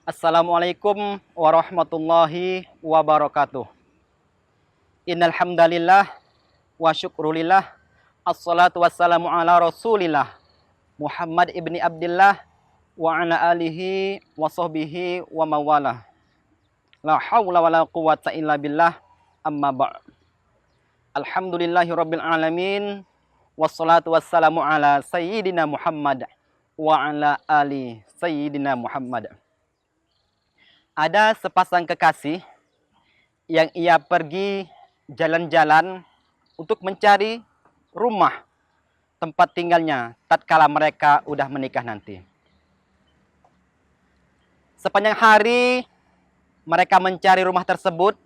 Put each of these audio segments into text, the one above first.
Assalamualaikum warahmatullahi wabarakatuh. Innal hamdalillah wa syukrulillah. Assalatu wassalamu ala Rasulillah Muhammad ibni Abdullah wa ala alihi wa sahbihi wa mawalah. La haula wa la quwata illa billah. Amma ba'd. Alhamdulillahi rabbil alamin. Wassalatu wassalamu ala sayyidina Muhammad wa ala ali sayyidina Muhammad. Ada sepasang kekasih yang ia pergi jalan-jalan untuk mencari rumah tempat tinggalnya tatkala mereka udah menikah nanti. Sepanjang hari mereka mencari rumah tersebut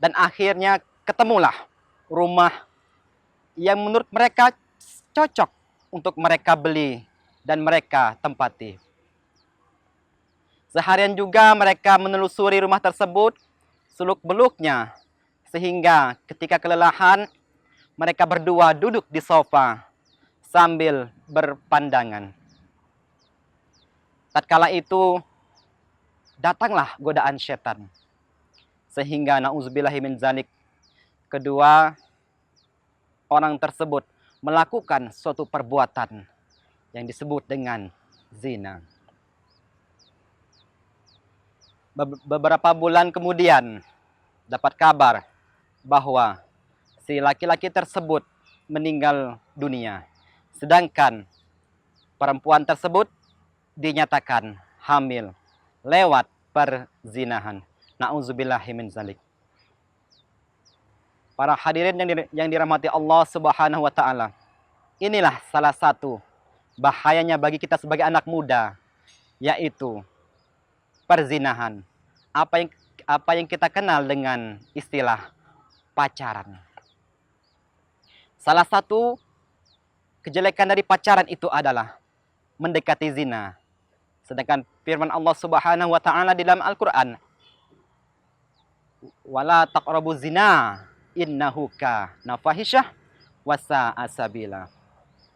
dan akhirnya ketemulah rumah yang menurut mereka cocok untuk mereka beli dan mereka tempati. Seharian juga mereka menelusuri rumah tersebut seluk-beluknya, sehingga ketika kelelahan mereka berdua duduk di sofa sambil berpandangan. Tatkala itu datanglah godaan setan, sehingga na'udzubillahi min dzalik, kedua orang tersebut melakukan suatu perbuatan yang disebut dengan zina. Beberapa bulan kemudian dapat kabar bahwa si laki-laki tersebut meninggal dunia, sedangkan perempuan tersebut dinyatakan hamil lewat perzinahan. Na'udzubillahi min dzalik. Para hadirin yang dirahmati Allah Subhanahu wa taala. Inilah salah satu bahayanya bagi kita sebagai anak muda, yaitu perzinahan. Apa yang kita kenal dengan istilah pacaran. Salah satu kejelekan dari pacaran itu adalah mendekati zina. Sedangkan firman Allah Subhanahu wa taala di dalam Al-Qur'an, "Wala taqrabuz zina innahu kana fahisyah wa sa'a sabila."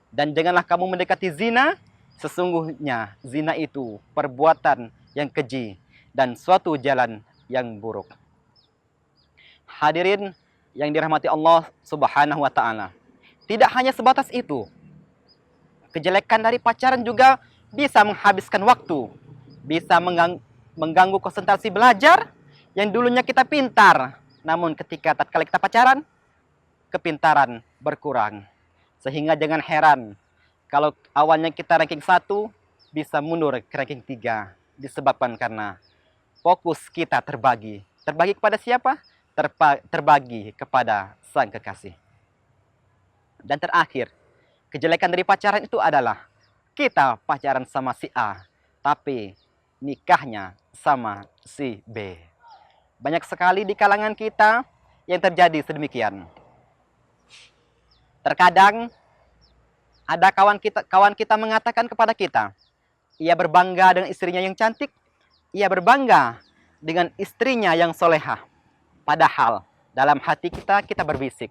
Dan janganlah kamu mendekati zina, sesungguhnya zina itu perbuatan yang keji dan suatu jalan yang buruk. Hadirin yang dirahmati Allah Subhanahu wa taala. Tidak hanya sebatas itu. Kejelekan dari pacaran juga bisa menghabiskan waktu, bisa mengganggu konsentrasi belajar yang dulunya kita pintar, namun ketika tatkala kita pacaran, kepintaran berkurang. Sehingga jangan heran kalau awalnya kita ranking 1 bisa mundur ke ranking 3 disebabkan karena fokus kita terbagi. Terbagi kepada siapa? Terbagi kepada sang kekasih. Dan terakhir, kejelekan dari pacaran itu adalah kita pacaran sama si A, tapi nikahnya sama si B. Banyak sekali di kalangan kita yang terjadi sedemikian. Terkadang ada kawan kita mengatakan kepada kita, ia berbangga dengan istrinya yang cantik, ia berbangga dengan istrinya yang solehah. Padahal dalam hati kita berbisik,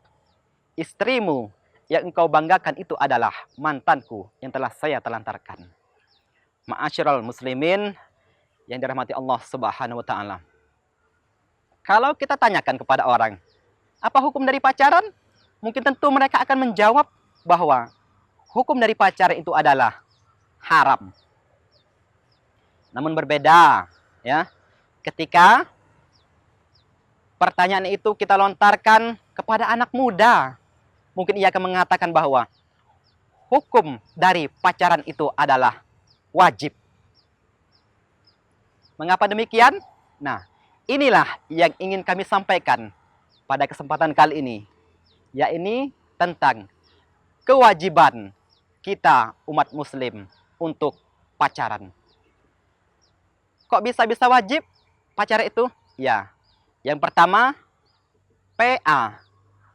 istrimu yang engkau banggakan itu adalah mantanku yang telah saya telantarkan. Ma'asyiral muslimin yang dirahmati Allah Subhanahu wa taala. Kalau kita tanyakan kepada orang, apa hukum dari pacaran? Mungkin tentu mereka akan menjawab bahwa hukum dari pacaran itu adalah haram. Namun berbeda, ya. Ketika pertanyaan itu kita lontarkan kepada anak muda, mungkin ia akan mengatakan bahwa hukum dari pacaran itu adalah wajib. Mengapa demikian? Nah, inilah yang ingin kami sampaikan pada kesempatan kali ini, yaitu tentang kewajiban kita umat muslim untuk pacaran. Kok bisa wajib pacaran itu? Ya, yang pertama PA.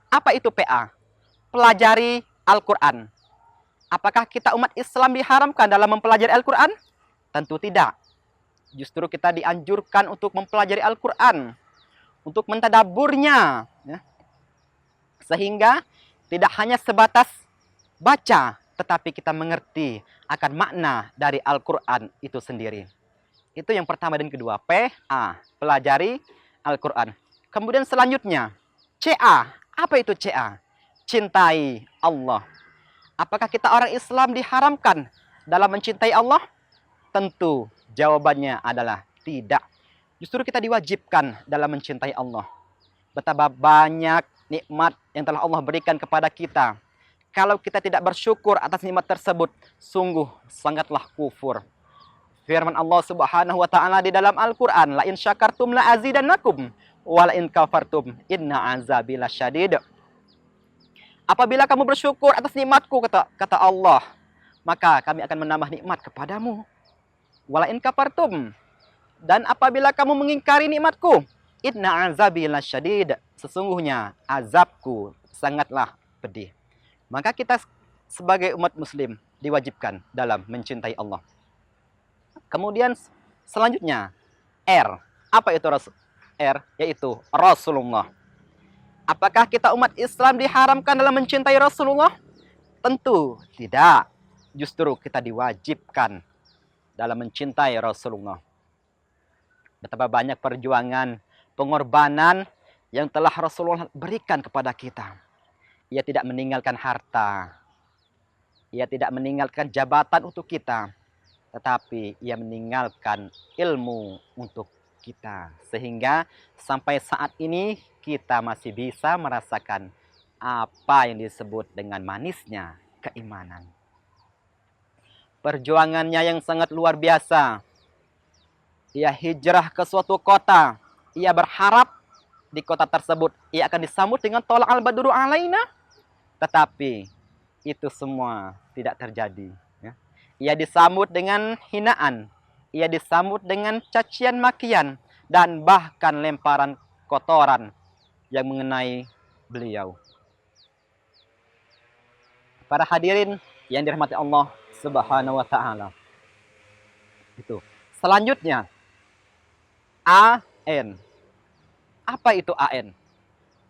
Apa itu PA? Pelajari Al-Quran. Apakah kita umat Islam diharamkan dalam mempelajari Al-Quran? Tentu tidak. Justru kita dianjurkan untuk mempelajari Al-Quran, untuk mentadaburnya, ya. Sehingga tidak hanya sebatas baca, tetapi kita mengerti akan makna dari Al-Quran itu sendiri. Itu yang pertama dan kedua. PA, pelajari Al-Quran. Kemudian selanjutnya, CA. Apa itu CA? Cintai Allah. Apakah kita orang Islam diharamkan dalam mencintai Allah? Tentu jawabannya adalah tidak. Justru kita diwajibkan dalam mencintai Allah. Betapa banyak nikmat yang telah Allah berikan kepada kita. Kalau kita tidak bersyukur atas nikmat tersebut, sungguh sangatlah kufur. Firman Allah Subhanahu wa taala di dalam Al-Qur'an, "La in syakartum la azidannakum wa la in kafartum inna azabi lasyadid." Apabila kamu bersyukur atas nikmatku, kata Allah, maka kami akan menambah nikmat kepadamu. Wa la in kafartum, dan apabila kamu mengingkari nikmatku, inna azabi lasyadid, sesungguhnya azabku sangatlah pedih. Maka kita sebagai umat muslim diwajibkan dalam mencintai Allah. Kemudian selanjutnya R. Apa itu R? Yaitu Rasulullah. Apakah kita umat Islam diharamkan dalam mencintai Rasulullah? Tentu tidak. Justru kita diwajibkan dalam mencintai Rasulullah. Betapa banyak perjuangan, pengorbanan yang telah Rasulullah berikan kepada kita. Ia tidak meninggalkan harta. Ia tidak meninggalkan jabatan untuk kita. Tetapi ia meninggalkan ilmu untuk kita. Sehingga sampai saat ini kita masih bisa merasakan apa yang disebut dengan manisnya keimanan. Perjuangannya yang sangat luar biasa. Ia hijrah ke suatu kota. Ia berharap di kota tersebut ia akan disambut dengan tolak al-badru alaina. Tetapi itu semua tidak terjadi. Ia disambut dengan hinaan. Ia disambut dengan cacian makian. Dan bahkan lemparan kotoran yang mengenai beliau. Para hadirin yang dirahmati Allah Subhanahu wa taala. Itu. Selanjutnya AN. Apa itu AN?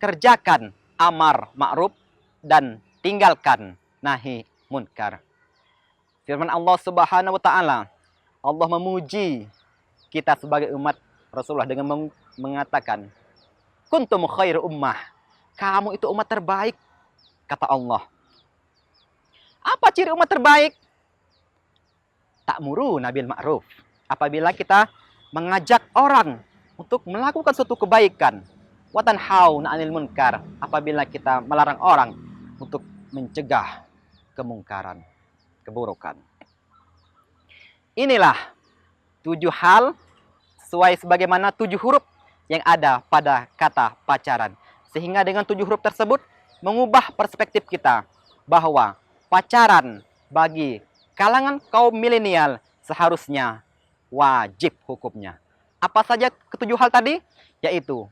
Kerjakan amar ma'ruf dan tinggalkan nahi munkar. Firman Allah Subhanahu wa taala, Allah memuji kita sebagai umat Rasulullah dengan mengatakan, "Kuntum khairu ummah." Kamu itu umat terbaik, kata Allah. Apa ciri umat terbaik? Ta'muru nabil ma'ruf. Apabila kita mengajak orang untuk melakukan suatu kebaikan, wa tanhauna 'anil munkar. Apabila kita melarang orang untuk mencegah kemungkaran, keburukan. Inilah 7 hal sesuai sebagaimana 7 huruf yang ada pada kata pacaran. Sehingga dengan 7 huruf tersebut mengubah perspektif kita bahwa pacaran bagi kalangan kaum milenial seharusnya wajib hukumnya. Apa saja ketujuh hal tadi? Yaitu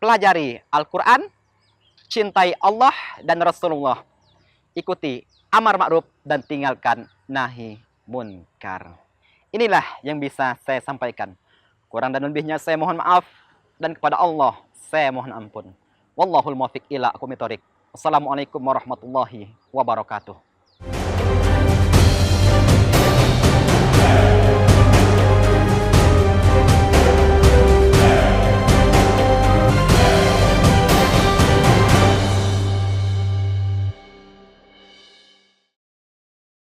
pelajari Al-Quran, cintai Allah dan Rasulullah, ikuti amar ma'ruf dan tinggalkan nahi munkar. Inilah yang bisa saya sampaikan. Kurang dan lebihnya saya mohon maaf, dan kepada Allah saya mohon ampun. Wallahul muwaffiq ila aqwamit thoriq. Wassalamualaikum warahmatullahi wabarakatuh.